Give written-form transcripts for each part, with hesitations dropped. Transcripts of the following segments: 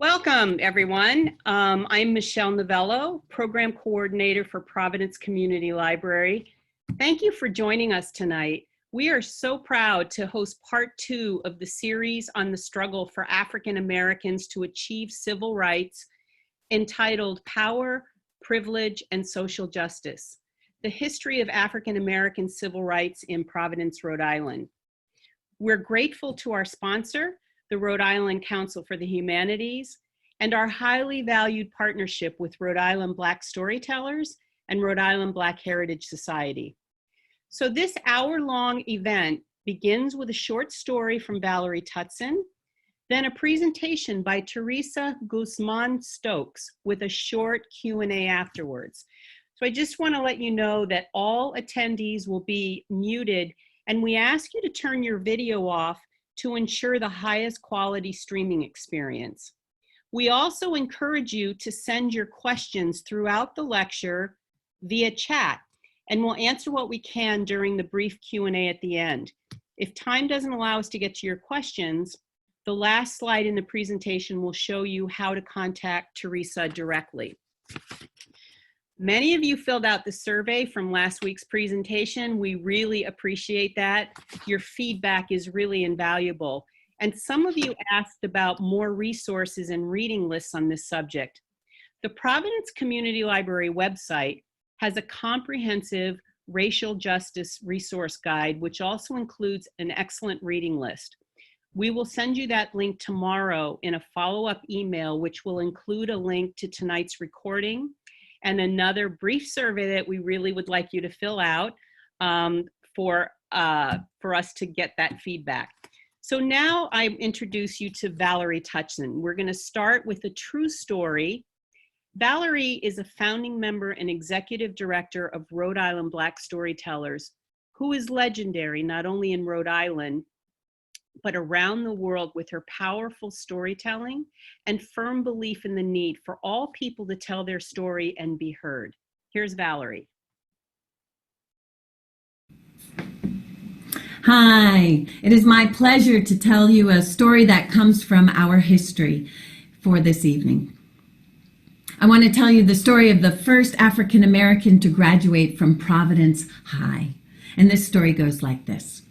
Welcome, everyone. I'm Michelle Novello, Program Coordinator for Providence Community Library. Thank you for joining us tonight. We are so proud to host part 2 of the series on the struggle for African Americans to achieve civil rights, entitled Power, Privilege, and Social Justice: The History of African American Civil Rights in Providence, Rhode Island. We're grateful to our sponsor, the Rhode Island Council for the Humanities, and our highly valued partnership with Rhode Island Black Storytellers and Rhode Island Black Heritage Society. So this hour-long event begins with a short story from Valerie Tucson, then a presentation by Teresa Guzman Stokes with a short Q&A afterwards. So I just want to let you know that all attendees will be muted, and we ask you to turn your video off to ensure the highest quality streaming experience. We also encourage you to send your questions throughout the lecture via chat, and we'll answer what we can during the brief Q&A at the end. If time doesn't allow us to get to your questions, the last slide in the presentation will show you how to contact Teresa directly. Many of you filled out the survey from last week's presentation. We really appreciate that. Your feedback is really invaluable. And some of you asked about more resources and reading lists on this subject. The Providence Community Library website has a comprehensive racial justice resource guide, which also includes an excellent reading list. We will send you that link tomorrow in a follow-up email, which will include a link to tonight's recording and another brief survey that we really would like you to fill out for us to get that feedback. So now I introduce you to Valerie Tucson. We're going to start with a true story. Valerie is a founding member and executive director of Rhode Island Black Storytellers, who is legendary not only in Rhode Island, but around the world with her powerful storytelling and firm belief in the need for all people to tell their story and be heard. Here's Valerie. Hi, it is my pleasure to tell you a story that comes from our history for this evening. I want to tell you the story of the first African American to graduate from Providence High. And this story goes like this.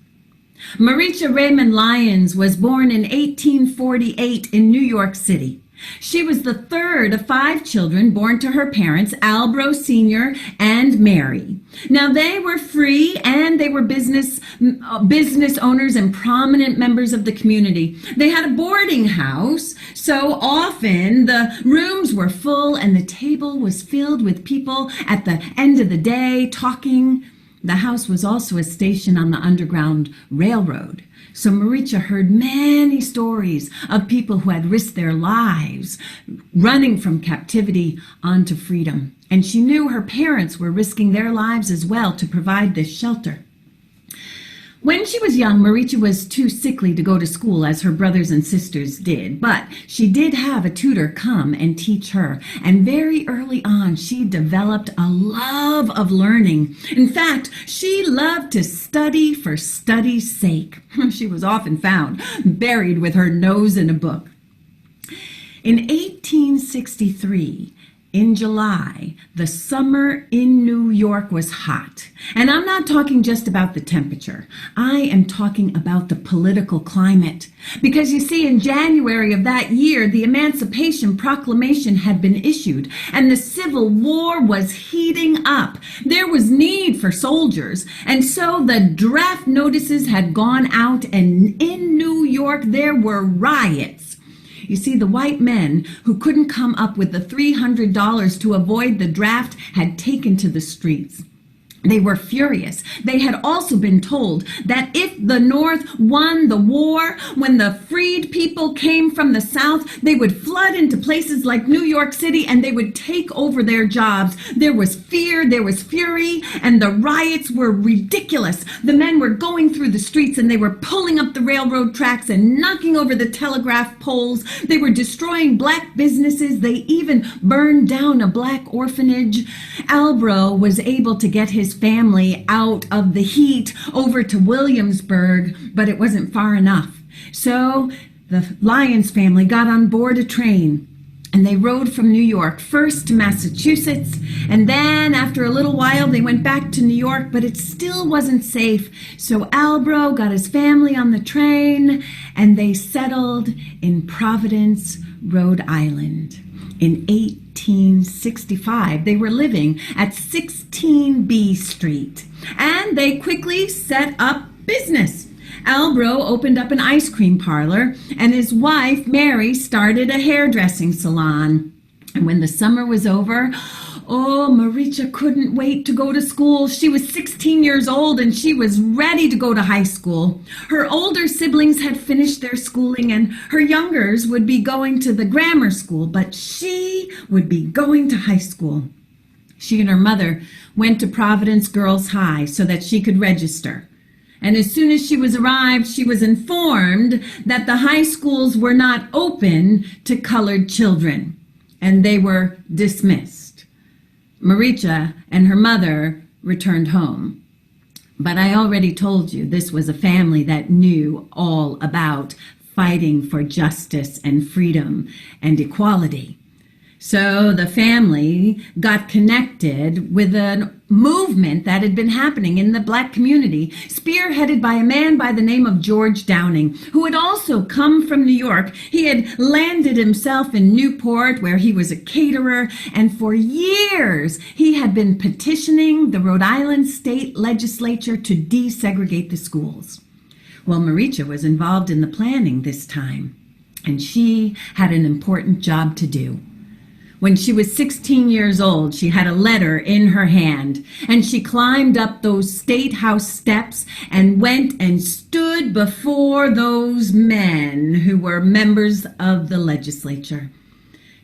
Maricha Raymond Lyons was born in 1848 in New York City. She was the third of 5 children born to her parents, Albro Sr. and Mary. Now, they were free and they were business owners and prominent members of the community. They had a boarding house, so often the rooms were full and the table was filled with people at the end of the day talking. The house was also a station on the Underground Railroad. So Maricha heard many stories of people who had risked their lives running from captivity onto freedom. And she knew her parents were risking their lives as well to provide this shelter. When she was young, Maricha was too sickly to go to school as her brothers and sisters did, but she did have a tutor come and teach her. And very early on, she developed a love of learning. In fact, she loved to study for study's sake. She was often found buried with her nose in a book. In 1863, in July, the summer in New York was hot. And I'm not talking just about the temperature. I am talking about the political climate. Because you see, in January of that year, the Emancipation Proclamation had been issued, and the Civil War was heating up. There was need for soldiers. And so the draft notices had gone out, and in New York, there were riots. You see, the white men who couldn't come up with the $300 to avoid the draft had taken to the streets. They were furious. They had also been told that if the North won the war, when the freed people came from the South, they would flood into places like New York City and they would take over their jobs. There was fear, there was fury, and the riots were ridiculous. The men were going through the streets and they were pulling up the railroad tracks and knocking over the telegraph poles. They were destroying black businesses. They even burned down a black orphanage. Albro was able to get his family out of the heat over to Williamsburg, but it wasn't far enough. So the Lyons family got on board a train, and they rode from New York first to Massachusetts, and then after a little while they went back to New York, but it still wasn't safe. So Albro got his family on the train, and they settled in Providence, Rhode Island. In 1865, they were living at 16B Street, and they quickly set up business. Albro opened up an ice cream parlor, and his wife, Mary, started a hairdressing salon. And when the summer was over, Maricha couldn't wait to go to school. She was 16 years old, and she was ready to go to high school. Her older siblings had finished their schooling, and her youngers would be going to the grammar school, but she would be going to high school. She and her mother went to Providence Girls High so that she could register. And as soon as she arrived, she was informed that the high schools were not open to colored children, and they were dismissed. Maricha and her mother returned home. But I already told you this was a family that knew all about fighting for justice and freedom and equality. So the family got connected with a movement that had been happening in the Black community, spearheaded by a man by the name of George Downing, who had also come from New York. He had landed himself in Newport, where he was a caterer, and for years he had been petitioning the Rhode Island state legislature to desegregate the schools. Well, Maricha was involved in the planning this time, and she had an important job to do. When she was 16 years old, she had a letter in her hand, and she climbed up those state house steps and went and stood before those men who were members of the legislature.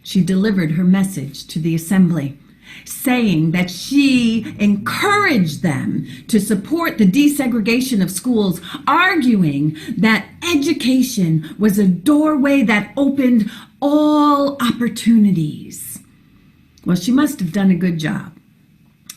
She delivered her message to the assembly, saying that she encouraged them to support the desegregation of schools, arguing that education was a doorway that opened all opportunities. Well, she must have done a good job,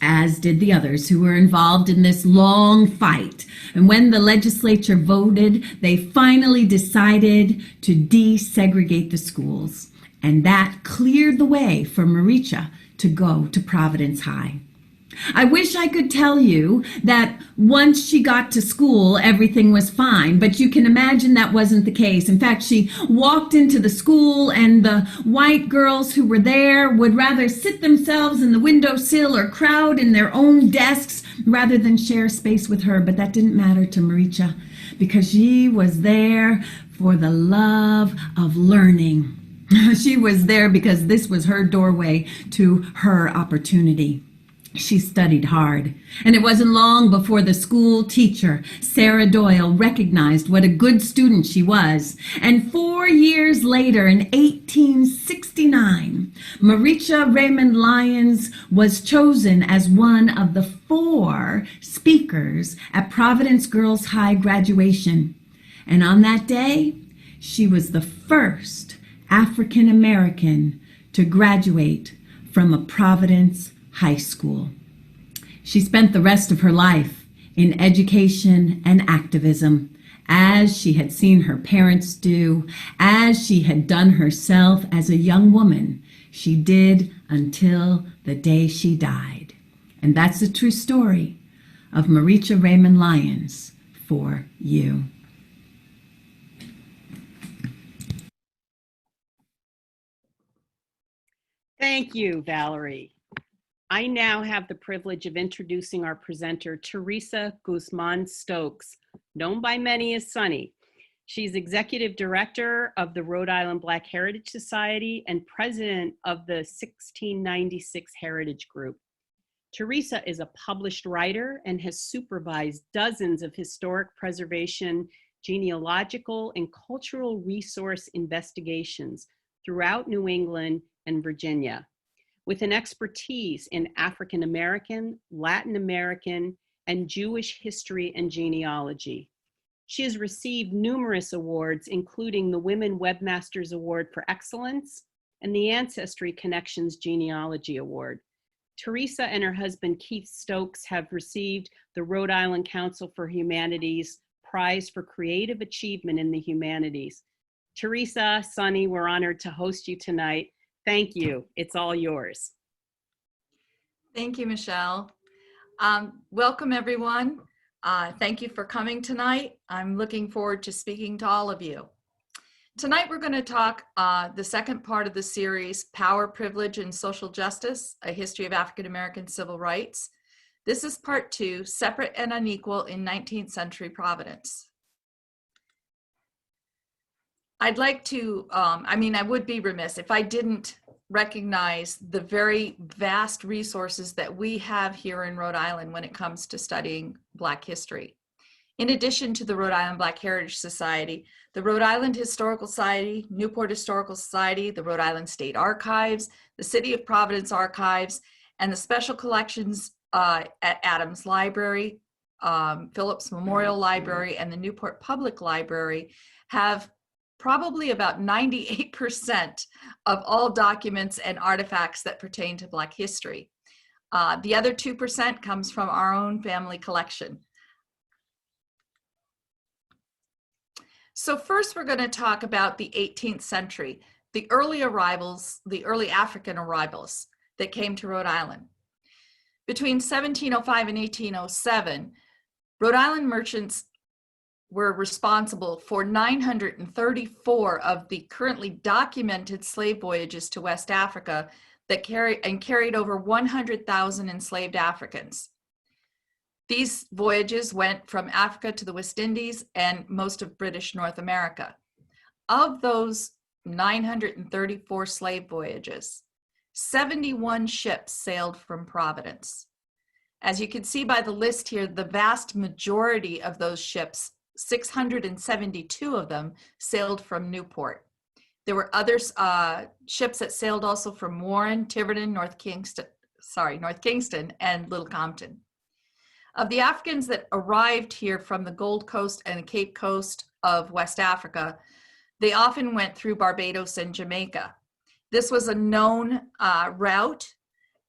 as did the others who were involved in this long fight. And when the legislature voted, they finally decided to desegregate the schools. And that cleared the way for Maricha to go to Providence High. I wish I could tell you that once she got to school, everything was fine, but you can imagine that wasn't the case. In fact, she walked into the school, and the white girls who were there would rather sit themselves in the windowsill or crowd in their own desks rather than share space with her. But that didn't matter to Maricha, because she was there for the love of learning. She was there because this was her doorway to her opportunity. She studied hard, and it wasn't long before the school teacher, Sarah Doyle, recognized what a good student she was. And 4 years later, in 1869, Maricha Raymond Lyons was chosen as one of the 4 speakers at Providence Girls High graduation. And on that day, she was the first African American to graduate from a Providence high school. She spent the rest of her life in education and activism, as she had seen her parents do, as she had done herself as a young woman. She did until the day she died. And that's the true story of Maricha Raymond Lyons for you. Thank you, Valerie. I now have the privilege of introducing our presenter, Teresa Guzman Stokes, known by many as Sunny. She's Executive Director of the Rhode Island Black Heritage Society and President of the 1696 Heritage Group. Teresa is a published writer and has supervised dozens of historic preservation, genealogical, and cultural resource investigations throughout New England and Virginia, with an expertise in African American, Latin American, and Jewish history and genealogy. She has received numerous awards, including the Women Webmasters Award for Excellence and the Ancestry Connections Genealogy Award. Teresa and her husband, Keith Stokes, have received the Rhode Island Council for Humanities Prize for Creative Achievement in the Humanities. Teresa, Sunny, we're honored to host you tonight. Thank you. It's all yours. Thank you, Michelle. Welcome, everyone. Thank you for coming tonight. I'm looking forward to speaking to all of you. Tonight, we're going to talk the second part of the series, Power, Privilege, and Social Justice, A History of African American Civil Rights. This is part 2, Separate and Unequal in 19th Century Providence. I'd like to, I would be remiss if I didn't recognize the very vast resources that we have here in Rhode Island when it comes to studying Black history. In addition to the Rhode Island Black Heritage Society, the Rhode Island Historical Society, Newport Historical Society, the Rhode Island State Archives, the City of Providence Archives, and the special collections at Adams Library, Phillips Memorial Library, and the Newport Public Library have probably about 98% of all documents and artifacts that pertain to Black history. The other 2% comes from our own family collection. So first we're going to talk about the 18th century, the early arrivals, the early African arrivals that came to Rhode Island. Between 1705 and 1807, Rhode Island merchants were responsible for 934 of the currently documented slave voyages to West Africa that carried over 100,000 enslaved Africans. These voyages went from Africa to the West Indies and most of British North America. Of those 934 slave voyages, 71 ships sailed from Providence. As you can see by the list here, the vast majority of those ships, 672 of them, sailed from Newport. There were other ships that sailed also from Warren, Tiverton, North Kingston, and Little Compton. Of the Africans that arrived here from the Gold Coast and the Cape Coast of West Africa, they often went through Barbados and Jamaica. This was a known route,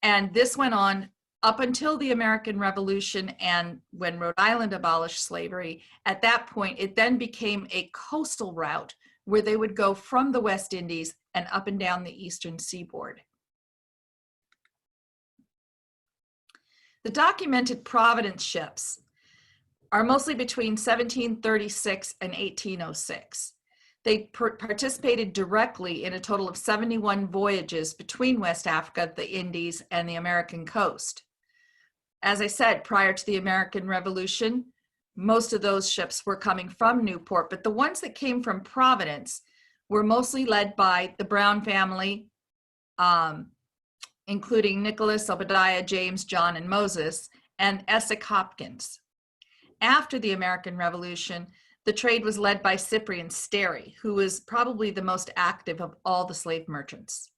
and this went on up until the American Revolution and when Rhode Island abolished slavery. At that point, it then became a coastal route where they would go from the West Indies and up and down the eastern seaboard. The documented Providence ships are mostly between 1736 and 1806. They participated directly in a total of 71 voyages between West Africa, the Indies, and the American coast. As I said, prior to the American Revolution, most of those ships were coming from Newport, but the ones that came from Providence were mostly led by the Brown family, including Nicholas, Obadiah, James, John, and Moses, and Essex Hopkins. After the American Revolution, the trade was led by Cyprian Sterry, who was probably the most active of all the slave merchants.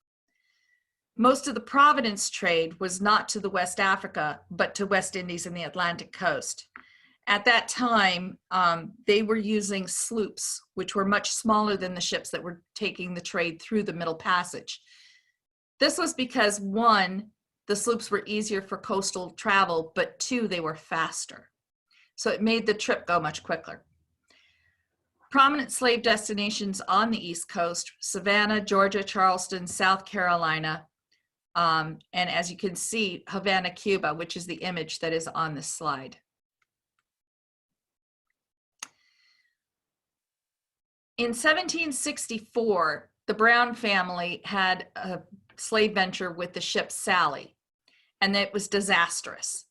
Most of the Providence trade was not to the West Africa, but to West Indies and the Atlantic coast. At that time, they were using sloops, which were much smaller than the ships that were taking the trade through the Middle Passage. This was because, one, the sloops were easier for coastal travel, but two, they were faster. So it made the trip go much quicker. Prominent slave destinations on the East Coast: Savannah, Georgia, Charleston, South Carolina, and as you can see, Havana, Cuba, which is the image that is on this slide. In 1764, the Brown family had a slave venture with the ship Sally, and it was disastrous.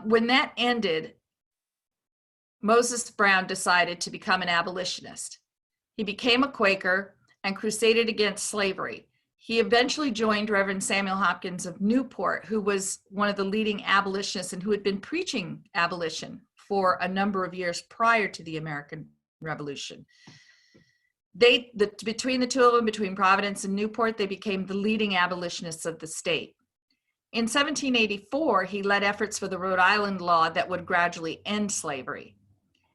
When that ended, Moses Brown decided to become an abolitionist. He became a Quaker and crusaded against slavery. He eventually joined Reverend Samuel Hopkins of Newport, who was one of the leading abolitionists and who had been preaching abolition for a number of years prior to the American Revolution. Between the two of them, between Providence and Newport, they became the leading abolitionists of the state. In 1784, he led efforts for the Rhode Island law that would gradually end slavery.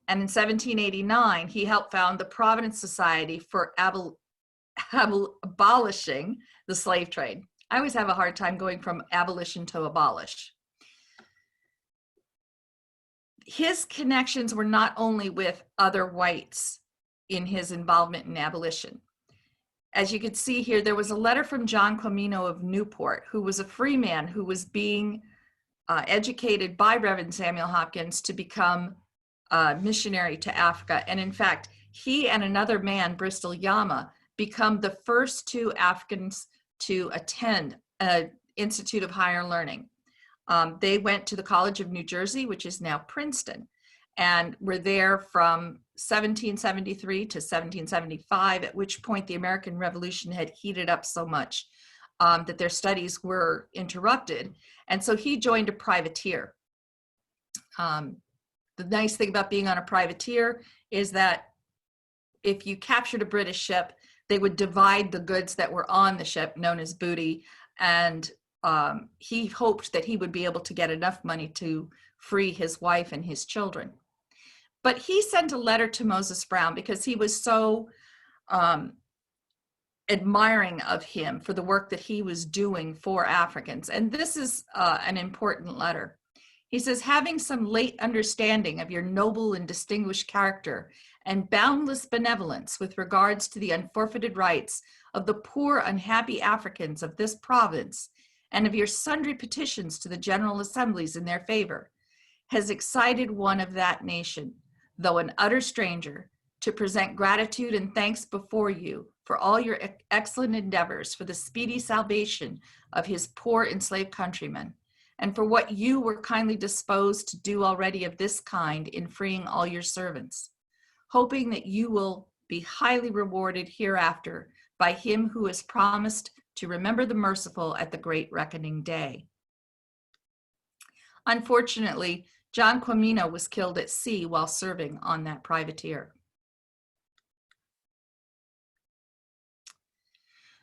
And in 1789, he helped found the Providence Society for abolishing the slave trade. I always have a hard time going from abolition to abolish. His connections were not only with other whites in his involvement in abolition. As you can see here, there was a letter from John Comino of Newport, who was a free man who was being educated by Reverend Samuel Hopkins to become a missionary to Africa. And in fact, he and another man, Bristol Yama, become the first two Africans to attend an Institute of Higher Learning. They went to the College of New Jersey, which is now Princeton, and were there from 1773 to 1775, at which point the American Revolution had heated up so much that their studies were interrupted. And so he joined a privateer. The nice thing about being on a privateer is that if you captured a British ship, they would divide the goods that were on the ship, known as booty, and he hoped that he would be able to get enough money to free his wife and his children. But he sent a letter to Moses Brown because he was so admiring of him for the work that he was doing for Africans. And this is an important letter. He says, having some late understanding of your noble and distinguished character and boundless benevolence with regards to the unforfeited rights of the poor unhappy Africans of this province, and of your sundry petitions to the General Assemblies in their favor, has excited one of that nation, though an utter stranger, to present gratitude and thanks before you for all your excellent endeavors for the speedy salvation of his poor enslaved countrymen, and for what you were kindly disposed to do already of this kind in freeing all your servants, hoping that you will be highly rewarded hereafter by him who has promised to remember the merciful at the great reckoning day. Unfortunately, John Comino was killed at sea while serving on that privateer.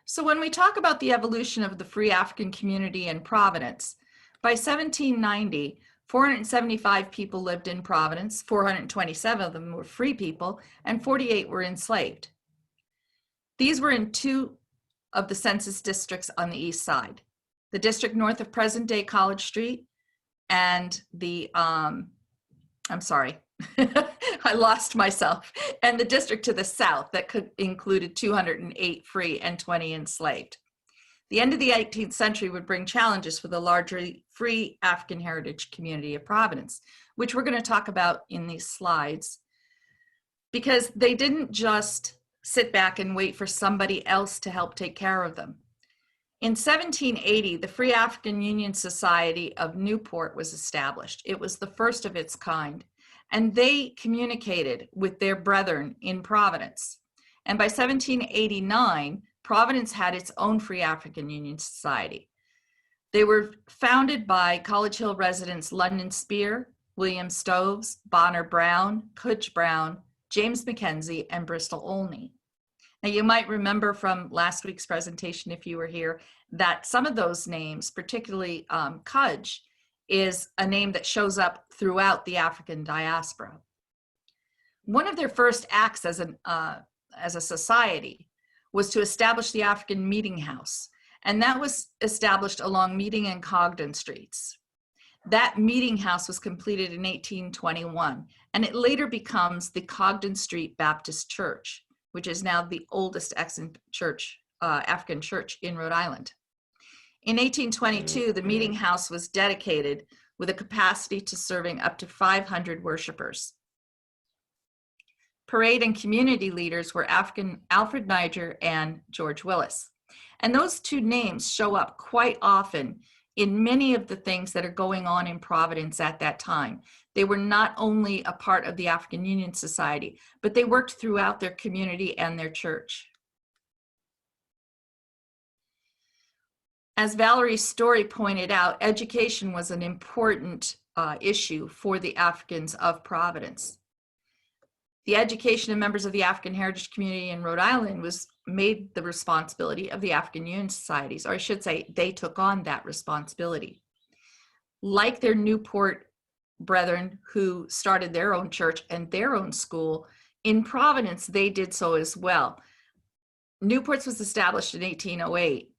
So when we talk about the evolution of the free African community in Providence, by 1790, 475 people lived in Providence, 427 of them were free people, and 48 were enslaved. These were in two of the census districts on the east side, the district north of present-day College Street and the, I'm sorry, I lost myself, and the district to the south that included 208 free and 20 enslaved. The end of the 18th century would bring challenges for the largely free African heritage community of Providence, which we're going to talk about in these slides, because they didn't just sit back and wait for somebody else to help take care of them. In 1780, the Free African Union Society of Newport was established. It was the first of its kind, and they communicated with their brethren in Providence. And by 1789, Providence had its own Free African Union Society. They were founded by College Hill residents London Spear, William Stokes, Bonner Brown, Cudge Brown, James Mackenzie, and Bristol Olney. Now, you might remember from last week's presentation, if you were here, that some of those names, particularly Cudge, is a name that shows up throughout the African diaspora. One of their first acts as a society was to establish the African Meeting House, and that was established along Meeting and Cogden Streets. That meeting house was completed in 1821, and it later becomes the Cogden Street Baptist Church, which is now the oldest African church in Rhode Island. In 1822, the meeting house was dedicated with a capacity to serving up to 500 worshipers. Parade and community leaders were Alfred Niger and George Willis. And those two names show up quite often in many of the things that are going on in Providence at that time. They were not only a part of the African Union Society, but they worked throughout their community and their church. As Valerie's story pointed out, education was an important issue for the Africans of Providence. The education of members of the African heritage community in Rhode Island was made the responsibility of the African Union Societies, or I should say, they took on that responsibility. Like their Newport brethren who started their own church and their own school, in Providence, they did so as well. Newport's was established in 1808.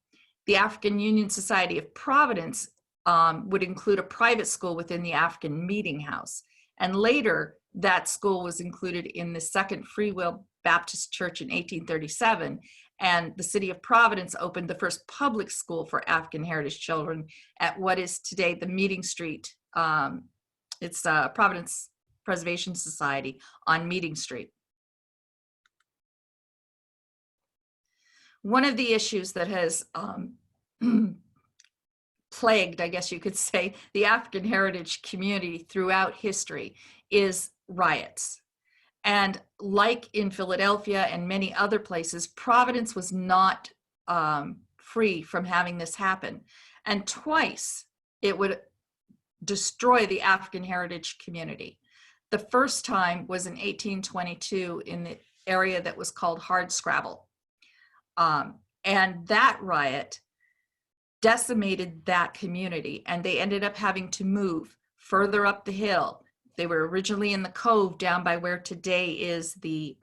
The African Union Society of Providence would include a private school within the African Meeting House. And later, that school was included in the Second Free Will Baptist Church in 1837, and the city of Providence opened the first public school for African heritage children at what is today the Meeting Street. It's Providence Preservation Society on Meeting Street. One of the issues that has plagued, I guess you could say, the African heritage community throughout history is riots. And like in Philadelphia and many other places, Providence was not free from having this happen. And twice it would destroy the African heritage community. The first time was in 1822 in the area that was called Hardscrabble. And that riot decimated that community, and they ended up having to move further up the hill. They were originally in the cove down by where today is the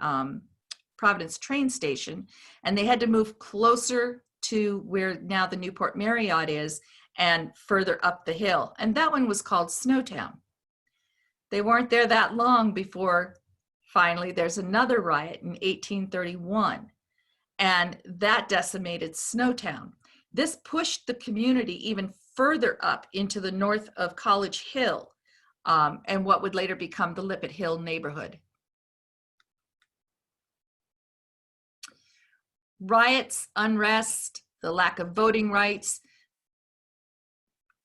Providence train station, and they had to move closer to where now the Newport Marriott is and further up the hill. And that one was called Snowtown. They weren't there that long before finally there's another riot in 1831, and that decimated Snowtown. This pushed the community even further up into the north of College Hill, and what would later become the Lippet Hill neighborhood. Riots, unrest, the lack of voting rights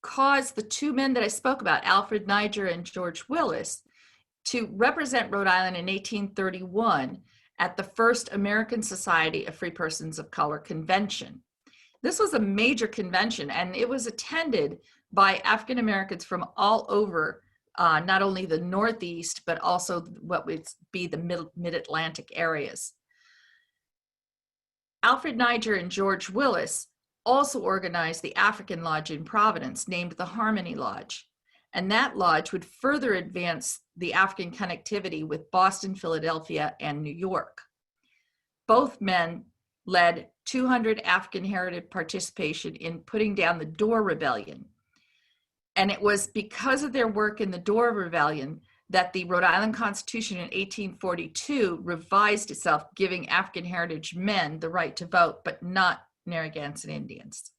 caused the two men that I spoke about, Alfred Niger and George Willis, to represent Rhode Island in 1831 at the first American Society of Free Persons of Color convention. This was a major convention, and it was attended by African Americans from all over, not only the Northeast, but also what would be the mid-Atlantic areas. Alfred Niger and George Willis also organized the African Lodge in Providence, named the Harmony Lodge. And that lodge would further advance the African connectivity with Boston, Philadelphia, and New York. Both men led 200 African heritage participation in putting down the Dorr Rebellion. And it was because of their work in the Dorr Rebellion that the Rhode Island Constitution in 1842 revised itself, giving African heritage men the right to vote, but not Narragansett Indians.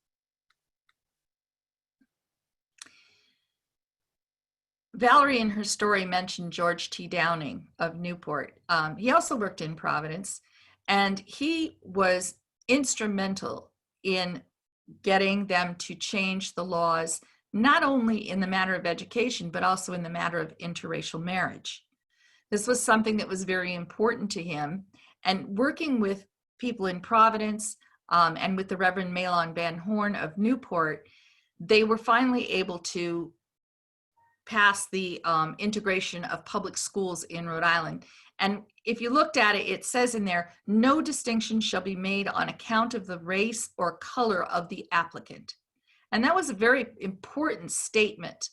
Valerie in her story mentioned George T. Downing of Newport. He also worked in Providence, and he was instrumental in getting them to change the laws, not only in the matter of education, but also in the matter of interracial marriage. This was something that was very important to him, and working with people in Providence and with the Reverend Malon Van Horn of Newport, they were finally able to pass the integration of public schools in Rhode Island. And if you looked at it, it says in there, no distinction shall be made on account of the race or color of the applicant. And that was a very important statement.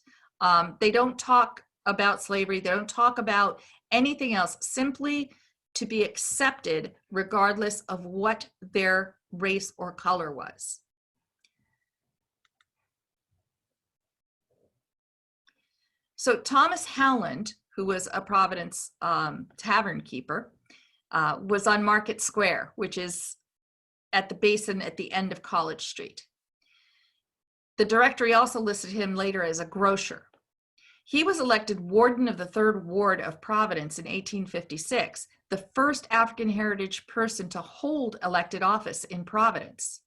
They don't talk about slavery. They don't talk about anything else, simply to be accepted regardless of what their race or color was. So Thomas Howland, who was a Providence tavern keeper, was on Market Square, which is at the basin at the end of College Street. The directory also listed him later as a grocer. He was elected warden of the 3rd Ward of Providence in 1856, the first African heritage person to hold elected office in Providence.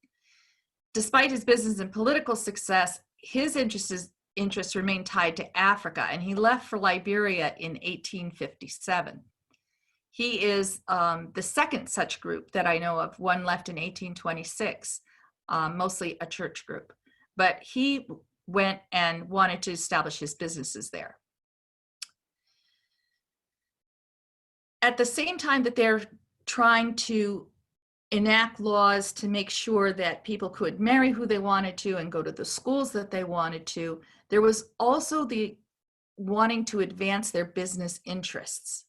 Despite his business and political success, his interests remained tied to Africa, and he left for Liberia in 1857. He is the second such group that I know of. One left in 1826, mostly a church group. But he went and wanted to establish his businesses there. At the same time that they're trying to enact laws to make sure that people could marry who they wanted to and go to the schools that they wanted to, there was also the wanting to advance their business interests.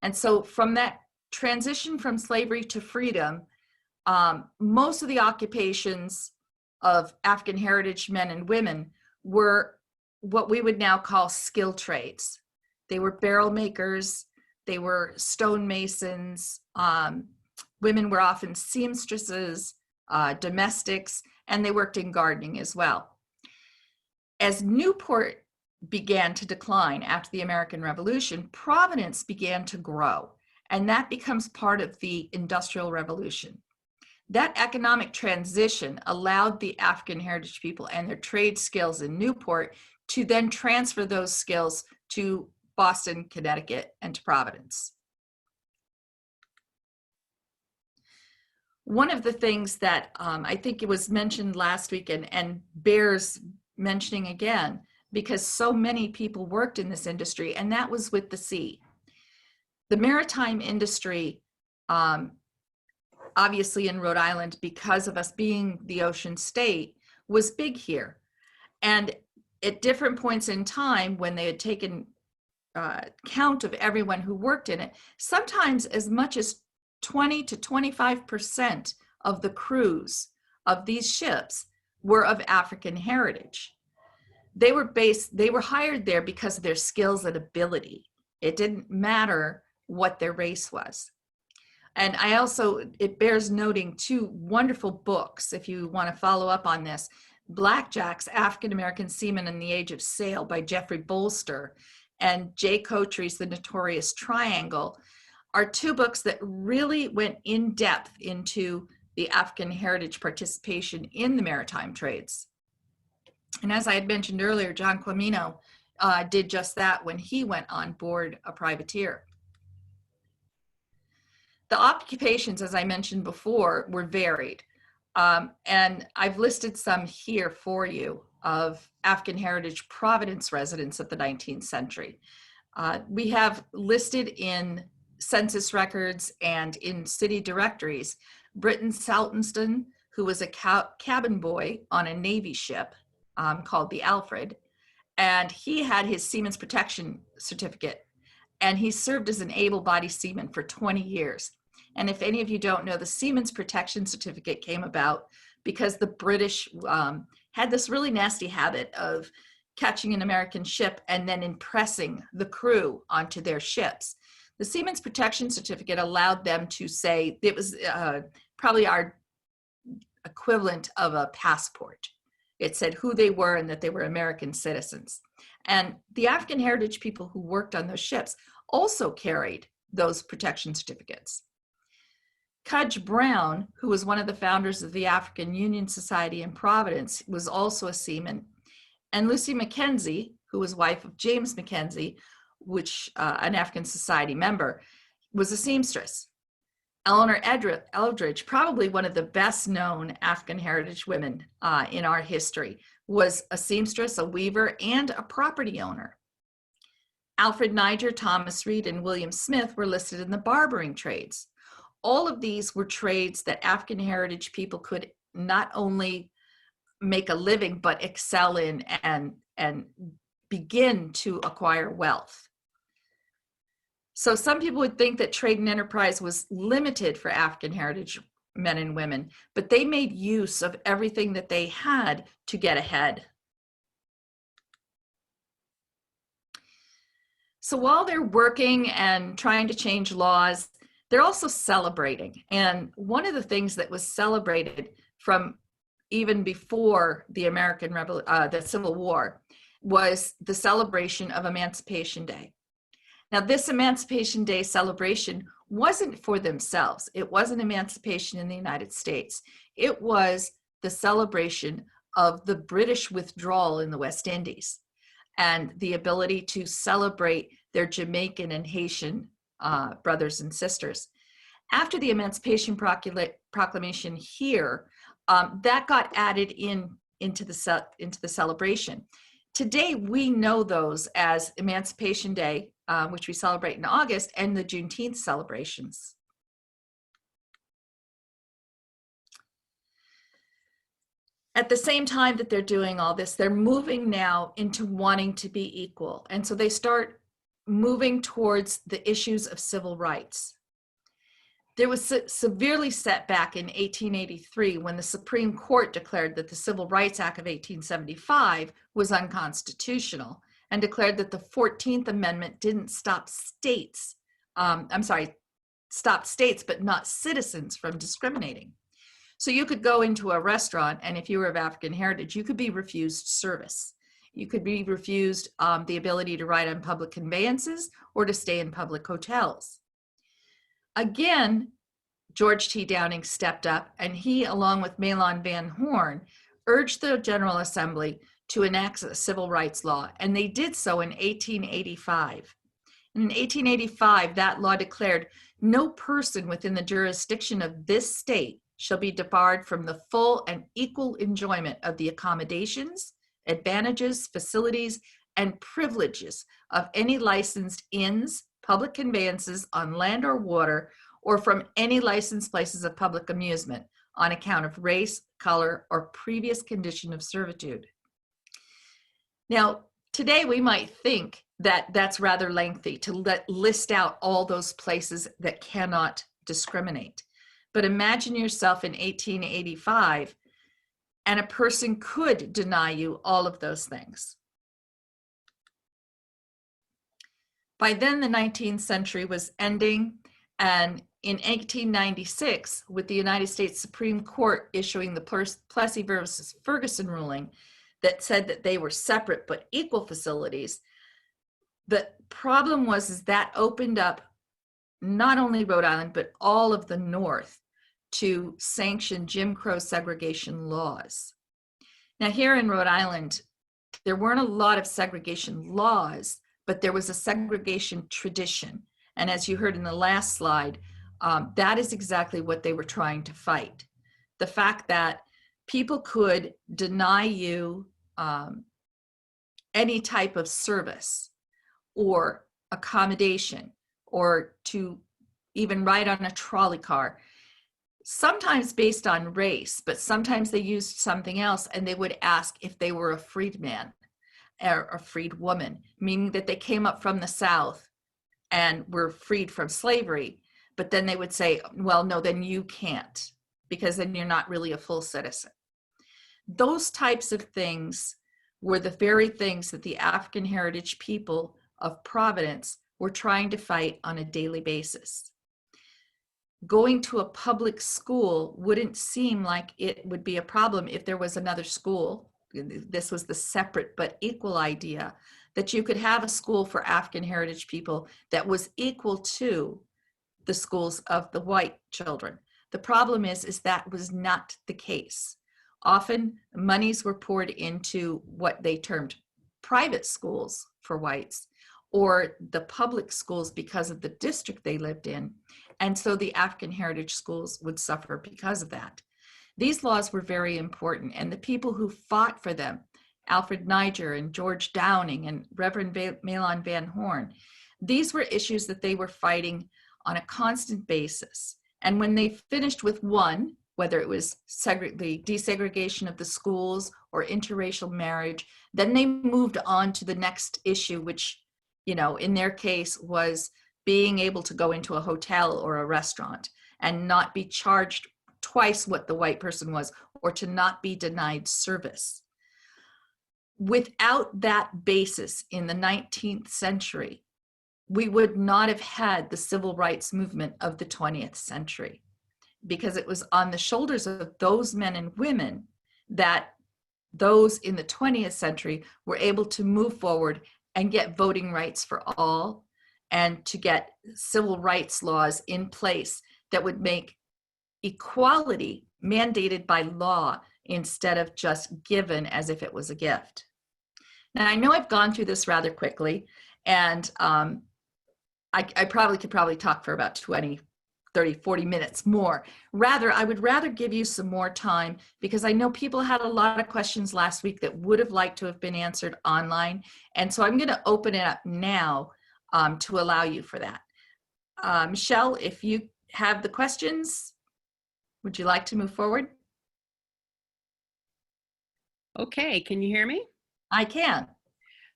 And so from that transition from slavery to freedom, most of the occupations of African heritage men and women were what we would now call skill trades. They were barrel makers, they were stonemasons, women were often seamstresses, domestics, and they worked in gardening as well. As Newport began to decline after the American Revolution, Providence began to grow, and that becomes part of the Industrial Revolution. That economic transition allowed the African heritage people and their trade skills in Newport to then transfer those skills to Boston, Connecticut, and to Providence. One of the things that I think it was mentioned last week and bears mentioning again, because so many people worked in this industry, and that was with the sea. The maritime industry, obviously in Rhode Island, because of us being the ocean state, was big here. And at different points in time, when they had taken count of everyone who worked in it, sometimes as much as 20 to 25% of the crews of these ships were of African heritage. They were hired there because of their skills and ability. It didn't matter what their race was. And it bears noting two wonderful books, if you want to follow up on this. Blackjack's African-American Seamen in the Age of Sail by Jeffrey Bolster, and Jay Cottre's The Notorious Triangle, are two books that really went in depth into the African heritage participation in the maritime trades. And as I had mentioned earlier, John Quamino did just that when he went on board a privateer. The occupations, as I mentioned before, were varied. And I've listed some here for you of African heritage Providence residents of the 19th century. We have listed in census records and in city directories, Britton Saltonston, who was a cabin boy on a Navy ship called the Alfred, and he had his Seaman's Protection Certificate, and he served as an able-bodied seaman for 20 years. And if any of you don't know, the Seaman's Protection Certificate came about because the British had this really nasty habit of catching an American ship and then impressing the crew onto their ships. The Seaman's Protection Certificate allowed them to say, it was probably our equivalent of a passport. It said who they were and that they were American citizens. And the African heritage people who worked on those ships also carried those protection certificates. Cudge Brown, who was one of the founders of the African Union Society in Providence, was also a seaman. And Lucy Mackenzie, who was wife of James Mackenzie, which an African Society member, was a seamstress. Eleanor Eldridge, probably one of the best known African heritage women in our history, was a seamstress, a weaver, and a property owner. Alfred Niger, Thomas Reed, and William Smith were listed in the barbering trades. All of these were trades that African heritage people could not only make a living, but excel in and begin to acquire wealth. So some people would think that trade and enterprise was limited for African heritage men and women, but they made use of everything that they had to get ahead. So while they're working and trying to change laws, they're also celebrating. And one of the things that was celebrated from even before the the Civil War was the celebration of Emancipation Day. Now, this Emancipation Day celebration wasn't for themselves. It wasn't emancipation in the United States. It was the celebration of the British withdrawal in the West Indies and the ability to celebrate their Jamaican and Haitian brothers and sisters. After the Emancipation Proclamation here, that got added into the celebration. Today, we know those as Emancipation Day, which we celebrate in August, and the Juneteenth celebrations. At the same time that they're doing all this, they're moving now into wanting to be equal. And so they start moving towards the issues of civil rights. There was severely set back in 1883 when the Supreme Court declared that the Civil Rights Act of 1875 was unconstitutional and declared that the 14th Amendment didn't stop states stopped states, but not citizens from discriminating. So you could go into a restaurant, and if you were of African heritage, you could be refused service. You could be refused the ability to ride on public conveyances or to stay in public hotels. Again, George T. Downing stepped up, and he, along with Mahlon Van Horn, urged the General Assembly to enact a civil rights law, and they did so in 1885. And in 1885, that law declared, no person within the jurisdiction of this state shall be debarred from the full and equal enjoyment of the accommodations, advantages, facilities, and privileges of any licensed inns, public conveyances on land or water, or from any licensed places of public amusement on account of race, color, or previous condition of servitude. Now, today we might think that that's rather lengthy to list out all those places that cannot discriminate. But imagine yourself in 1885, and a person could deny you all of those things. By then, the 19th century was ending, and in 1896, with the United States Supreme Court issuing the Plessy versus Ferguson ruling that said that they were separate but equal facilities, the problem was that opened up not only Rhode Island, but all of the North to sanction Jim Crow segregation laws. Now, here in Rhode Island, there weren't a lot of segregation laws, but there was a segregation tradition. And as you heard in the last slide, that is exactly what they were trying to fight. The fact that people could deny you any type of service or accommodation, or to even ride on a trolley car, sometimes based on race, but sometimes they used something else, and they would ask if they were a freedman or a freed woman, meaning that they came up from the South and were freed from slavery. But then they would say, well, no, then you can't, because then you're not really a full citizen. Those types of things were the very things that the African heritage people of Providence were trying to fight on a daily basis. Going to a public school wouldn't seem like it would be a problem if there was another school. This was the separate but equal idea, that you could have a school for African heritage people that was equal to the schools of the white children. The problem is that was not the case. Often monies were poured into what they termed private schools for whites, or the public schools because of the district they lived in. And so the African heritage schools would suffer because of that. These laws were very important, and the people who fought for them, Alfred Niger and George Downing and Reverend Mahlon Van Horn, these were issues that they were fighting on a constant basis. And when they finished with one, whether it was the desegregation of the schools or interracial marriage, then they moved on to the next issue, which, you know, in their case was being able to go into a hotel or a restaurant and not be charged twice what the white person was, or to not be denied service. Without that basis in the 19th century, we would not have had the civil rights movement of the 20th century, because it was on the shoulders of those men and women that those in the 20th century were able to move forward and get voting rights for all, and to get civil rights laws in place that would make equality mandated by law instead of just given as if it was a gift. Now, I know I've gone through this rather quickly, and I could probably talk for about 20, 30, 40 minutes more. I would rather give you some more time, because I know people had a lot of questions last week that would have liked to have been answered online. And so I'm going to open it up now to allow you for that. Michelle, if you have the questions, would you like to move forward? Okay, can you hear me? I can.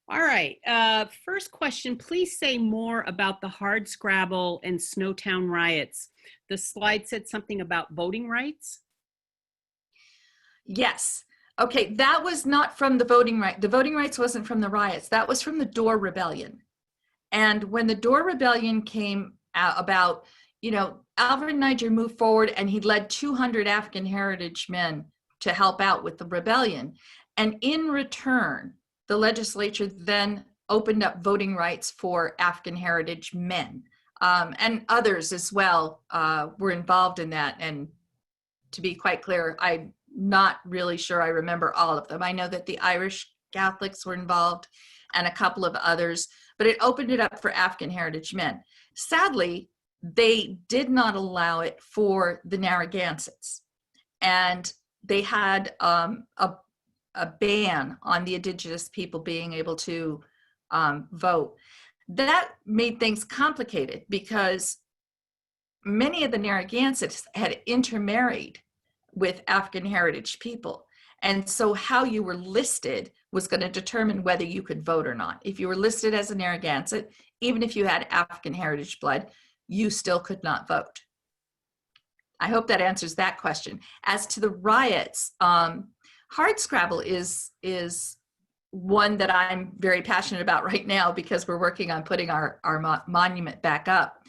All right, first question, please say more about the Hardscrabble and Snowtown riots. The slide said something about voting rights. Yes. Okay, that was not from the voting right. The voting rights wasn't from the riots. That was from the Door Rebellion. And when the Door Rebellion came about, Alfred Niger moved forward and he led 200 African heritage men to help out with the rebellion. And in return, the legislature then opened up voting rights for African heritage men. And others as well were involved in that. And to be quite clear, I'm not really sure I remember all of them. I know that the Irish Catholics were involved and a couple of others, but it opened it up for African heritage men. Sadly, they did not allow it for the Narragansetts. And they had a ban on the indigenous people being able to vote. That made things complicated because many of the Narragansetts had intermarried with African heritage people. And so how you were listed was going to determine whether you could vote or not. If you were listed as a Narragansett, even if you had African heritage blood, you still could not vote. I hope that answers that question. As to the riots, Hardscrabble is one that I'm very passionate about right now because we're working on putting our monument back up.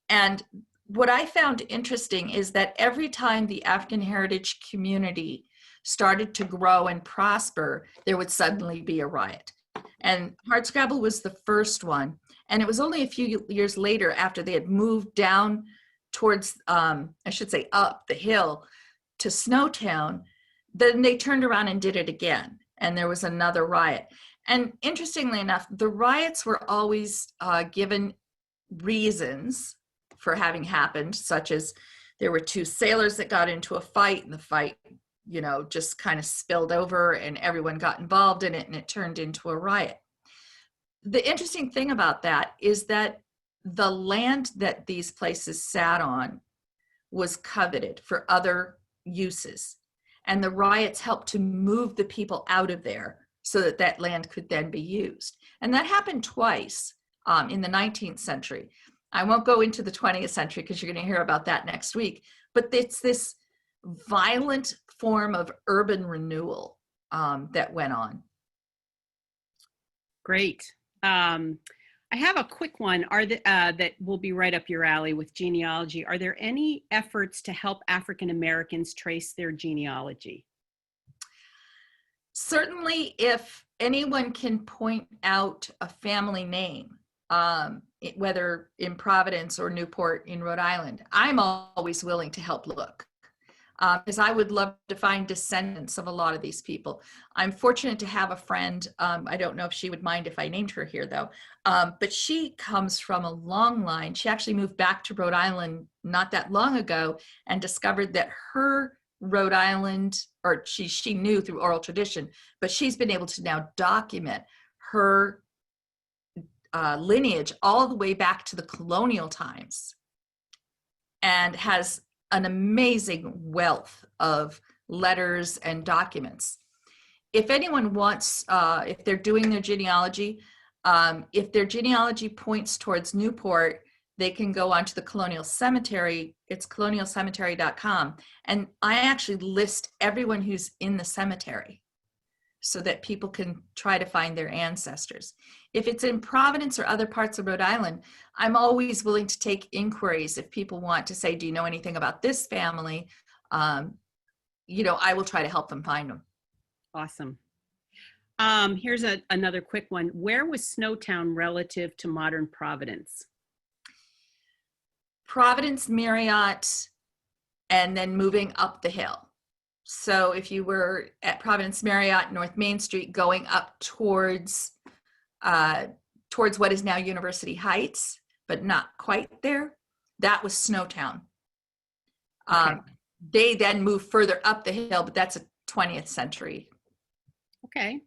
And what I found interesting is that every time the African heritage community started to grow and prosper, there would suddenly be a riot. And Hardscrabble was the first one. And it was only a few years later, after they had moved down towards, I should say up the hill to Snowtown, then they turned around and did it again. And there was another riot. And interestingly enough, the riots were always given reasons for having happened, such as there were two sailors that got into a fight, and the fight, just kind of spilled over and everyone got involved in it and it turned into a riot. The interesting thing about that is that the land that these places sat on was coveted for other uses. And the riots helped to move the people out of there so that that land could then be used. And that happened twice in the 19th century. I won't go into the 20th century because you're going to hear about that next week, but it's this violent form of urban renewal that went on. Great. I have a quick one that will be right up your alley with genealogy. Are there any efforts to help African Americans trace their genealogy? Certainly, if anyone can point out a family name, whether in Providence or Newport in Rhode Island, I'm always willing to help look. Because I would love to find descendants of a lot of these people. I'm fortunate to have a friend, I don't know if she would mind if I named her here though, but she comes from a long line. She actually moved back to Rhode Island not that long ago and discovered that her Rhode Island, or she knew through oral tradition, but she's been able to now document her lineage all the way back to the colonial times and has an amazing wealth of letters and documents. If anyone wants, if they're doing their genealogy, if their genealogy points towards Newport, they can go onto the Colonial Cemetery. It's colonialcemetery.com. And I actually list everyone who's in the cemetery so that people can try to find their ancestors. If it's in Providence or other parts of Rhode Island, I'm always willing to take inquiries if people want to say, do you know anything about this family? I will try to help them find them. Awesome. Here's another quick one. Where was Snowtown relative to modern Providence? Providence, Marriott, and then moving up the hill. So if you were at Providence Marriott, North Main Street, going up towards what is now University Heights, but not quite there, that was Snowtown. Okay. They then moved further up the hill, but that's a 20th century. Okay.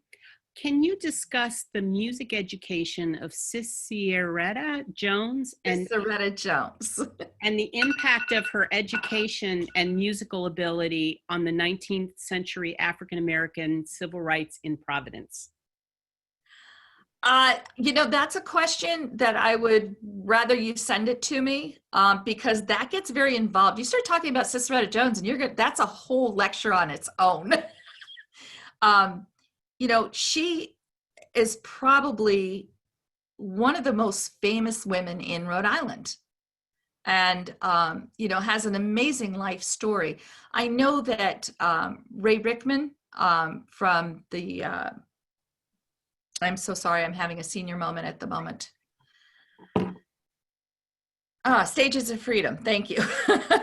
Can you discuss the music education of Cicieretta Jones and the impact of her education and musical ability on the 19th century African American civil rights in Providence? That's a question that I would rather you send it to me because that gets very involved. You start talking about Cicieretta Jones and that's a whole lecture on its own. She is probably one of the most famous women in Rhode Island. and has an amazing life story. I know that Ray Rickman from the I'm so sorry, I'm having a senior moment at the moment. Stages of Freedom, thank you.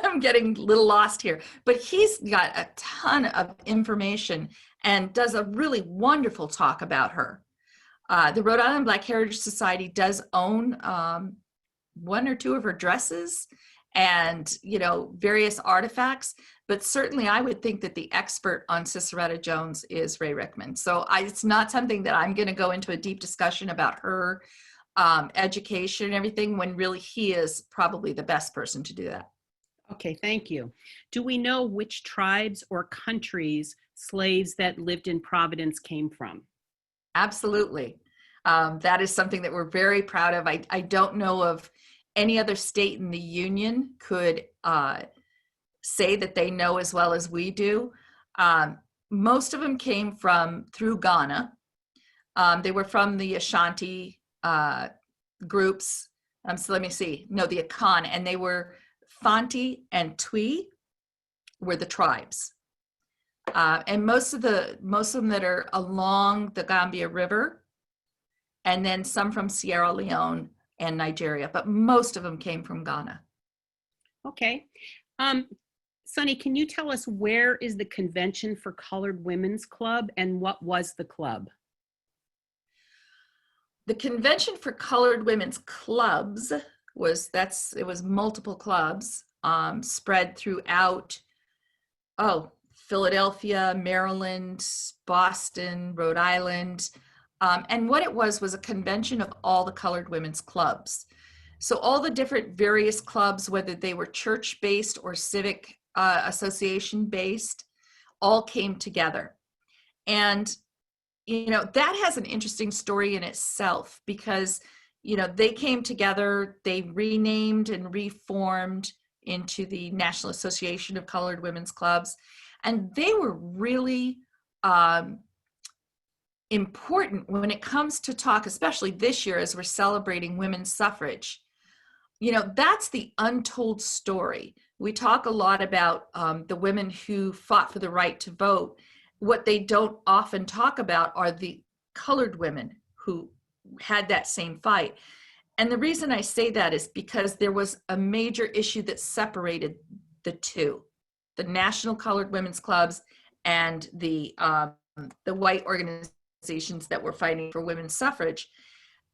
I'm getting a little lost here, but he's got a ton of information and does a really wonderful talk about her. The Rhode Island Black Heritage Society does own one or two of her dresses and various artifacts, but certainly I would think that the expert on Ciceretta Jones is Ray Rickman. So it's not something that I'm going to go into a deep discussion about her education and everything, when really he is probably the best person to do that. Okay, thank you. Do we know which tribes or countries slaves that lived in Providence came from? Absolutely. That is something that we're very proud of. I don't know of any other state in the Union could say that they know as well as we do. Most of them came through Ghana. They were from the Ashanti groups. So let me see. No, the Akan, and they were Fanti and Twi were the tribes. And most of them that are along the Gambia River, and then some from Sierra Leone and Nigeria, but most of them came from Ghana. Okay. Sunny, can you tell us where is the Convention for Colored Women's Club and what was the club? The Convention for Colored Women's Clubs was multiple clubs spread throughout, Philadelphia, Maryland, Boston, Rhode Island. And what it was a convention of all the colored women's clubs. So all the different various clubs, whether they were church-based or civic association-based, all came together. And that has an interesting story in itself because, they came together, they renamed and reformed into the National Association of Colored Women's Clubs. And they were really important when it comes to talk, especially this year as we're celebrating women's suffrage. That's the untold story. We talk a lot about the women who fought for the right to vote. What they don't often talk about are the colored women who had that same fight. And the reason I say that is because there was a major issue that separated the two, the National Colored Women's Clubs and the white organizations that were fighting for women's suffrage.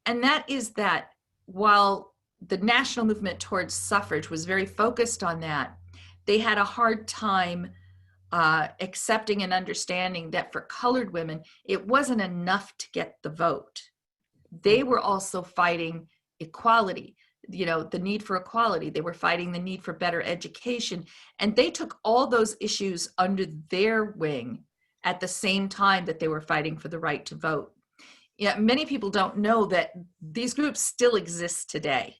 And that is that while the national movement towards suffrage was very focused on that, they had a hard time accepting and understanding that for colored women, it wasn't enough to get the vote. They were also fighting equality, the need for equality. They were fighting the need for better education. And they took all those issues under their wing at the same time that they were fighting for the right to vote. Many people don't know that these groups still exist today.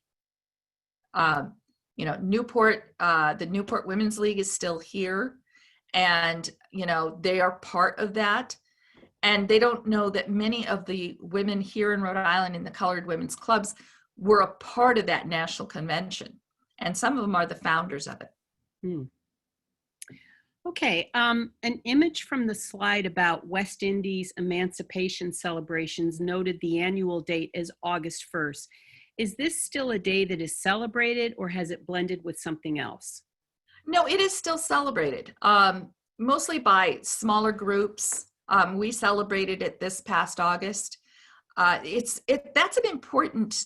Newport, the Newport Women's League is still here. And, they are part of that. And they don't know that many of the women here in Rhode Island in the colored women's clubs were a part of that national convention. And some of them are the founders of it. Okay, an image from the slide about West Indies emancipation celebrations noted the annual date as August 1st. Is this still a day that is celebrated or has it blended with something else? No, it is still celebrated, mostly by smaller groups. We celebrated it this past August. That's an important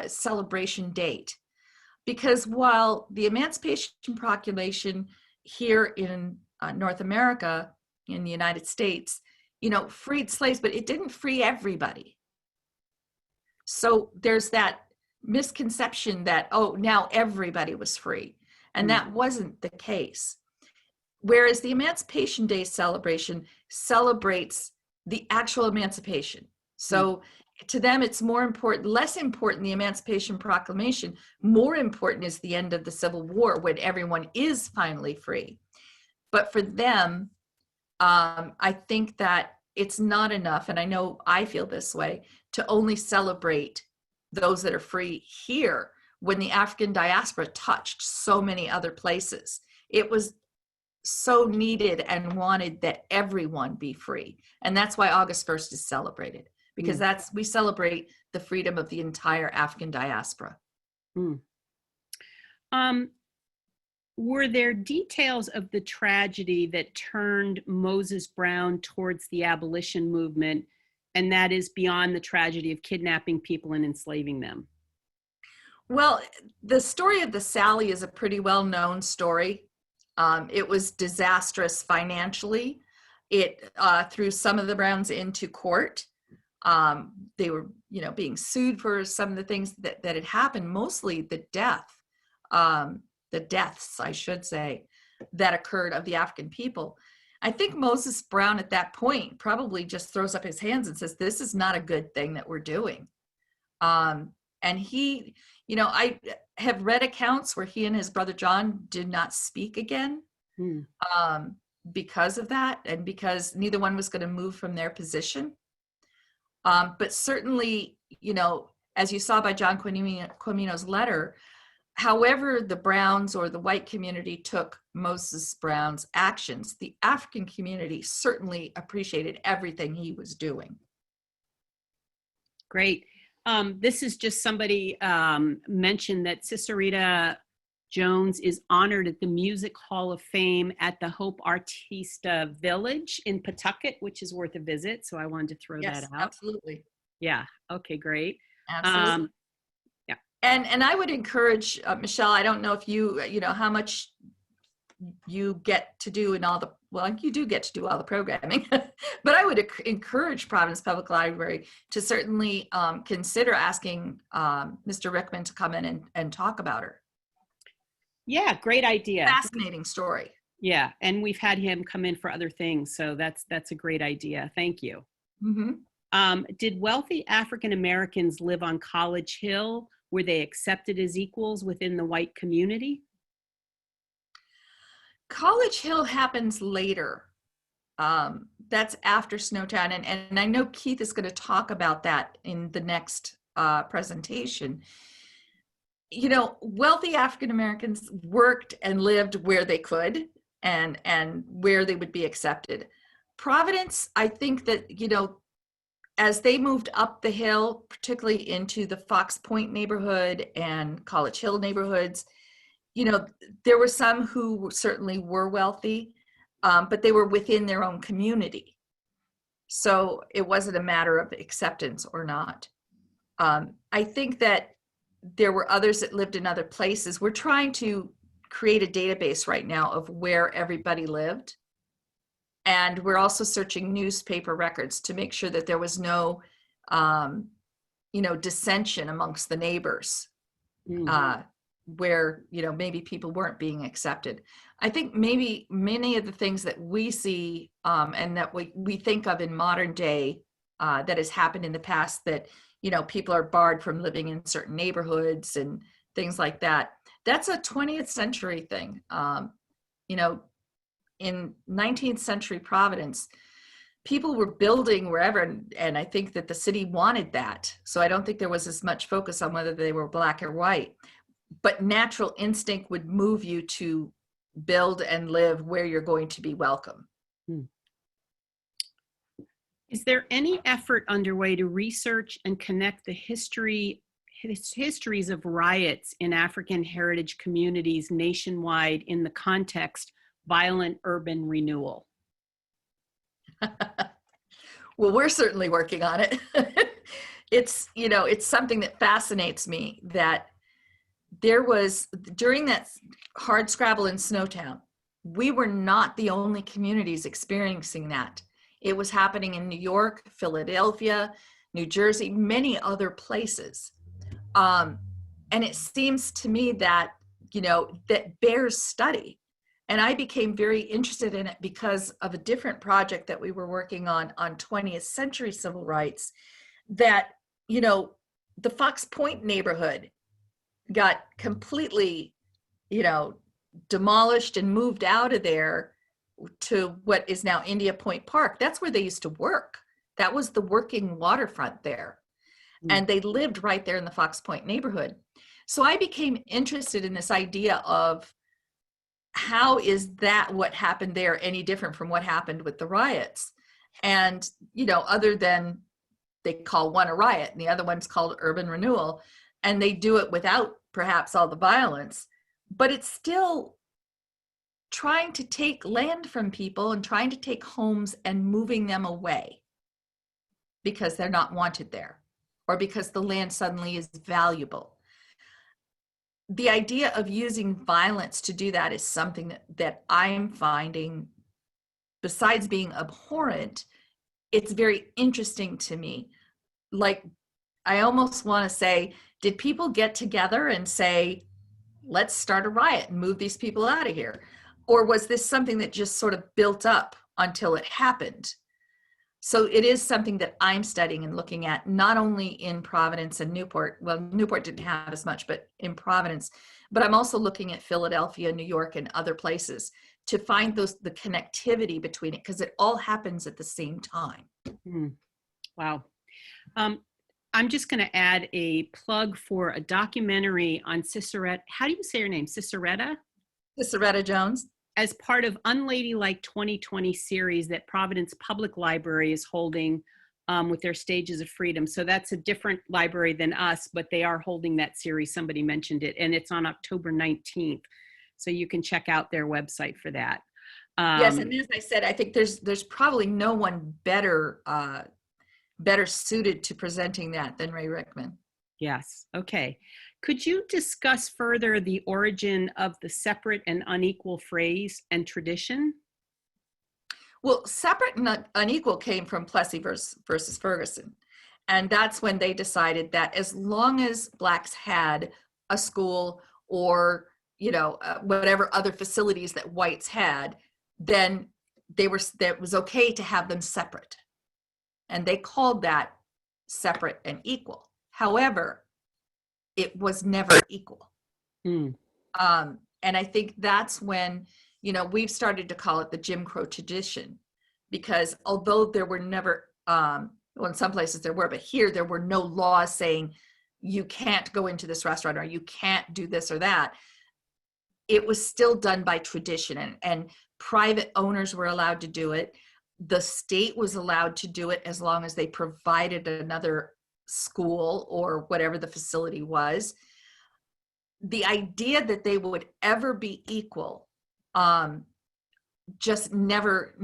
celebration date because while the Emancipation Proclamation here in North America, in the United States, freed slaves, but it didn't free everybody. So there's that misconception that, now everybody was free. And that wasn't the case. Whereas the Emancipation Day celebration celebrates the actual emancipation. So to them, it's less important the Emancipation Proclamation, more important is the end of the Civil War when everyone is finally free. But for them, I think that it's not enough, and I know I feel this way, to only celebrate those that are free here. when the African diaspora touched so many other places. It was so needed and wanted that everyone be free. And that's why August 1st is celebrated, because we celebrate the freedom of the entire African diaspora. Were there details of the tragedy that turned Moses Brown towards the abolition movement, and that is beyond the tragedy of kidnapping people and enslaving them? Well, the story of the Sally is a pretty well-known story. It was disastrous financially. It threw some of the Browns into court. They were, being sued for some of the things that had happened, mostly the deaths, I should say, that occurred of the African people. I think Moses Brown at that point probably just throws up his hands and says, this is not a good thing that we're doing. And he, I have read accounts where he and his brother John did not speak again because of that, and because neither one was going to move from their position. But certainly, as you saw by John Quimino's letter, however the Browns or the white community took Moses Brown's actions, the African community certainly appreciated everything he was doing. Great. This is just somebody mentioned that Cicerita Jones is honored at the Music Hall of Fame at the Hope Artista Village in Pawtucket, which is worth a visit. So I wanted to throw that out. Absolutely. Yeah. Okay, great. Absolutely. Yeah. And I would encourage, Michelle, I don't know if how much you get to do in all the, well, you do get to do all the programming, but I would encourage Providence Public Library to certainly consider asking Mr. Rickman to come in and talk about her. Yeah, great idea. Fascinating story. Yeah, and we've had him come in for other things, so that's a great idea. Thank you. Did wealthy African Americans live on College Hill? Were they accepted as equals within the white community? College Hill happens later. That's after Snowtown, and I know Keith is going to talk about that in the next presentation. Wealthy African Americans worked and lived where they could and where they would be accepted. Providence, I think that, as they moved up the hill, particularly into the Fox Point neighborhood and College Hill neighborhoods, there were some who certainly were wealthy, but they were within their own community. So it wasn't a matter of acceptance or not. I think that there were others that lived in other places. We're trying to create a database right now of where everybody lived. And we're also searching newspaper records to make sure that there was no, dissension amongst the neighbors, where, maybe people weren't being accepted. I think maybe many of the things that we see and that we think of in modern day that has happened in the past, that, people are barred from living in certain neighborhoods and things like that. That's a 20th century thing. In 19th century Providence, people were building wherever, and I think that the city wanted that. So I don't think there was as much focus on whether they were black or white, but natural instinct would move you to build and live where you're going to be welcome. Is there any effort underway to research and connect the histories of riots in African heritage communities nationwide in the context violent urban renewal? Well, we're certainly working on it. It's something that fascinates me, that there was, during that Hardscrabble and Snowtown, we were not the only communities experiencing that. It was happening in New York, Philadelphia, New Jersey, many other places. And it seems to me that, that bears study. And I became very interested in it because of a different project that we were working on 20th century civil rights, that, the Fox Point neighborhood got completely, demolished and moved out of there to what is now India Point Park. That's where they used to work. That was the working waterfront there. And they lived right there in the Fox Point neighborhood. So I became interested in this idea of how is that what happened there any different from what happened with the riots? And, you know, other than they call one a riot and the other one's called urban renewal, and they do it without perhaps all the violence, but it's still trying to take land from people and trying to take homes and moving them away because they're not wanted there or because the land suddenly is valuable. The idea of using violence to do that is something that I'm finding, besides being abhorrent, it's very interesting to me. Like, I almost want to say, did people get together and say, let's start a riot and move these people out of here? Or was this something that just sort of built up until it happened? So it is something that I'm studying and looking at, not only in Providence and Newport. Well, Newport didn't have as much, but in Providence. But I'm also looking at Philadelphia, New York, and other places to find the connectivity between it, because it all happens at the same time. Wow. I'm just going to add a plug for a documentary on Ciceretta. How do you say her name? Ciceretta? Ciceretta Jones. As part of Unladylike 2020 series that Providence Public Library is holding with their Stages of Freedom. So that's a different library than us, but they are holding that series. Somebody mentioned it, and it's on October 19th. So you can check out their website for that. Yes, and as I said, I think there's probably no one better suited to presenting that than Ray Rickman. Yes. Okay. Could you discuss further the origin of the separate and unequal phrase and tradition? Well, separate and unequal came from Plessy versus Ferguson. And that's when they decided that as long as Blacks had a school or, you know, whatever other facilities that whites had, then that was okay to have them separate. And they called that separate and equal. However, it was never equal. And I think that's when, you know, we've started to call it the Jim Crow tradition, because although there were never, well, in some places there were, but here there were no laws saying you can't go into this restaurant or you can't do this or that. It was still done by tradition, and private owners were allowed to do it. The state was allowed to do it as long as they provided another school or whatever the facility was. The idea that they would ever be equal just never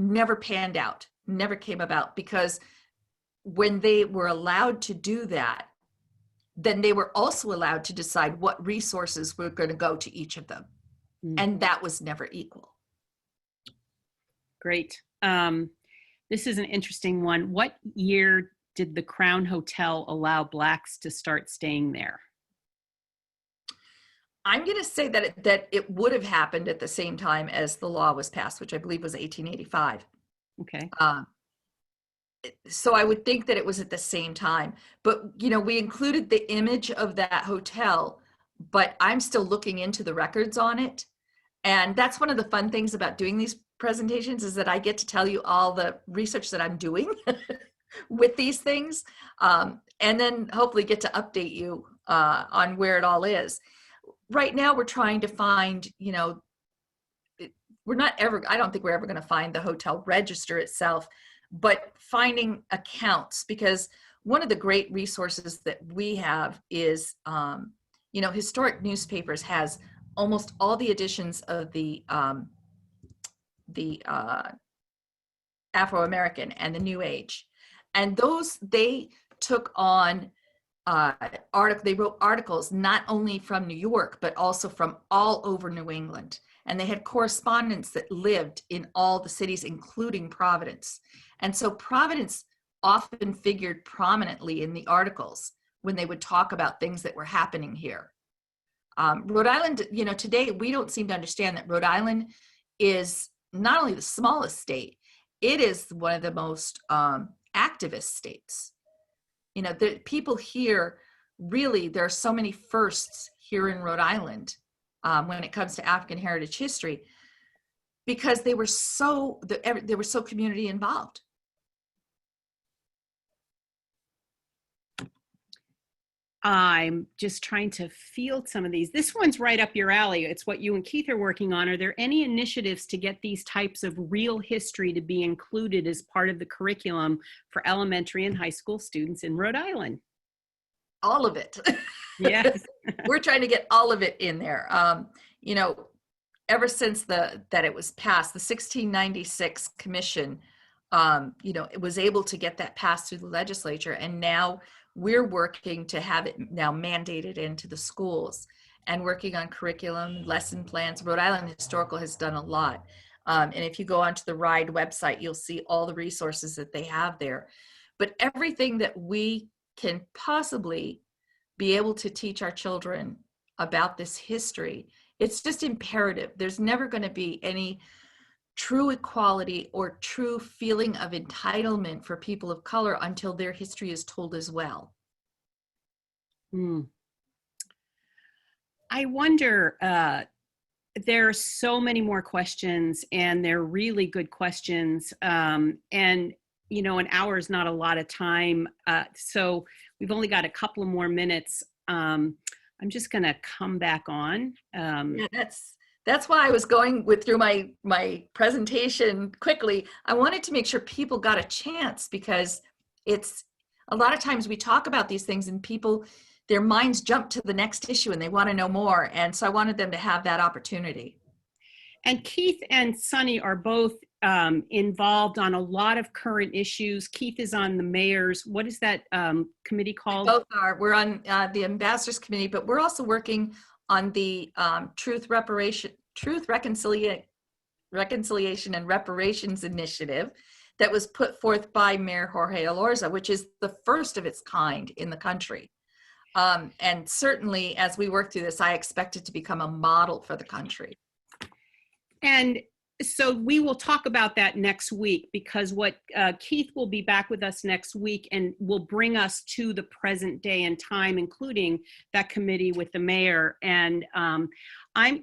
panned out, never came about, because when they were allowed to do that, then they were also allowed to decide what resources were going to go to each of them. And that was never equal. Great. This is an interesting one. What year did the Crown Hotel allow Blacks to start staying there? I'm going to say that it would have happened at the same time as the law was passed, which I believe was 1885. Okay. So I would think that it was at the same time. But, you know, we included the image of that hotel, but I'm still looking into the records on it. And that's one of the fun things about doing these presentations, is that I get to tell you all the research that I'm doing with these things, and then hopefully get to update you on where it all is. Right now, we're trying to find, you know, I don't think we're ever going to find the hotel register itself, but finding accounts, because one of the great resources that we have is, you know, Historic Newspapers has almost all the editions of the Afro-American and the New Age. And those, they took on they wrote articles not only from New York, but also from all over New England. And they had correspondents that lived in all the cities, including Providence. And so Providence often figured prominently in the articles when they would talk about things that were happening here. Rhode Island, you know, today we don't seem to understand that Rhode Island is not only the smallest state, it is one of the most activist states. You know, the people here, really, there are so many firsts here in Rhode Island when it comes to African heritage history, because they were so community involved. I'm just trying to field some of these. This one's right up your alley. It's what you and Keith are working on. Are there any initiatives to get these types of real history to be included as part of the curriculum for elementary and high school students in Rhode Island? All of it. Yes. We're trying to get all of it in there. You know, ever since that it was passed, the 1696 commission, you know, it was able to get that passed through the legislature, and now we're working to have it now mandated into the schools and working on curriculum, lesson plans. Rhode Island Historical has done a lot. And if you go onto the Rhode website, you'll see all the resources that they have there. But everything that we can possibly be able to teach our children about this history, it's just imperative. There's never going to be any true equality or true feeling of entitlement for people of color until their history is told as well. I wonder, there are so many more questions, and they're really good questions. And, you know, an hour is not a lot of time. So we've only got a couple of more minutes. I'm just going to come back on. Yeah, that's why I was going through my presentation quickly. I wanted to make sure people got a chance, because it's a lot of times we talk about these things and people, their minds jump to the next issue and they want to know more. And so I wanted them to have that opportunity. And Keith and Sunny are both involved on a lot of current issues. Keith is on the mayor's, what is that committee called? Both are. We're on the ambassadors committee, but we're also working on the Truth, Reconciliation and Reparations Initiative that was put forth by Mayor Jorge Elorza, which is the first of its kind in the country. And certainly as we work through this, I expect it to become a model for the country. And so we will talk about that next week, because what Keith will be back with us next week and will bring us to the present day and time, including that committee with the mayor. And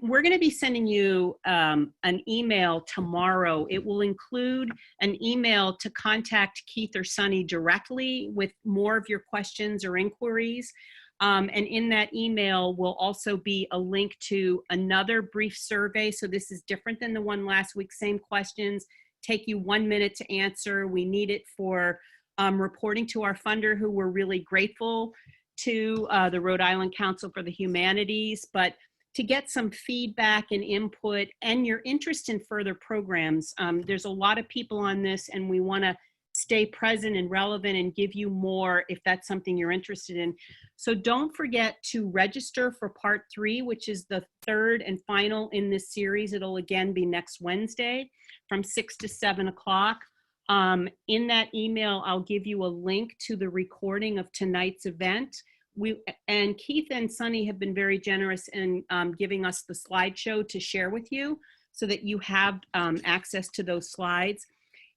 we're going to be sending you an email tomorrow. It will include an email to contact Keith or Sunny directly with more of your questions or inquiries. And in that email will also be a link to another brief survey. So this is different than the one last week. Same questions, take you 1 minute to answer. We need it for reporting to our funder, who we're really grateful to, the Rhode Island Council for the Humanities, but to get some feedback and input and your interest in further programs. There's a lot of people on this, and we want to stay present and relevant and give you more if that's something you're interested in. So don't forget to register for part 3, which is the third and final in this series. It'll again be next Wednesday from 6 to 7 o'clock. In that email, I'll give you a link to the recording of tonight's event. And Keith and Sunny have been very generous in giving us the slideshow to share with you so that you have access to those slides.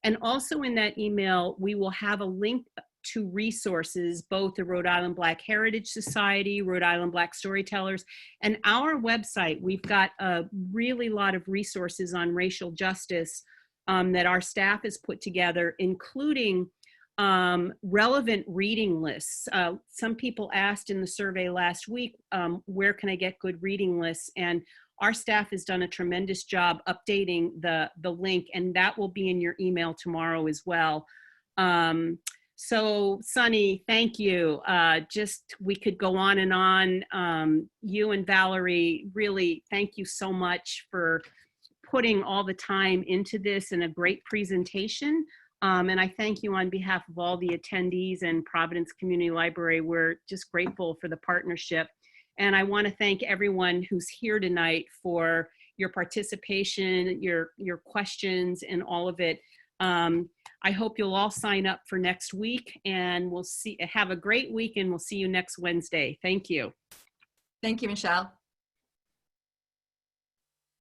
And also in that email, we will have a link to resources, both the Rhode Island Black Heritage Society, Rhode Island Black Storytellers, and our website. We've got a really lot of resources on racial justice that our staff has put together, including relevant reading lists. Some people asked in the survey last week, where can I get good reading lists? And our staff has done a tremendous job updating the link, and that will be in your email tomorrow as well. So Sunny, thank you. We could go on and on. You and Valerie, really, thank you so much for putting all the time into this and a great presentation. And I thank you on behalf of all the attendees and Providence Community Library. We're just grateful for the partnership. And I want to thank everyone who's here tonight for your participation, your questions, and all of it. I hope you'll all sign up for next week, and have a great week, and we'll see you next Wednesday. Thank you. Thank you, Michelle.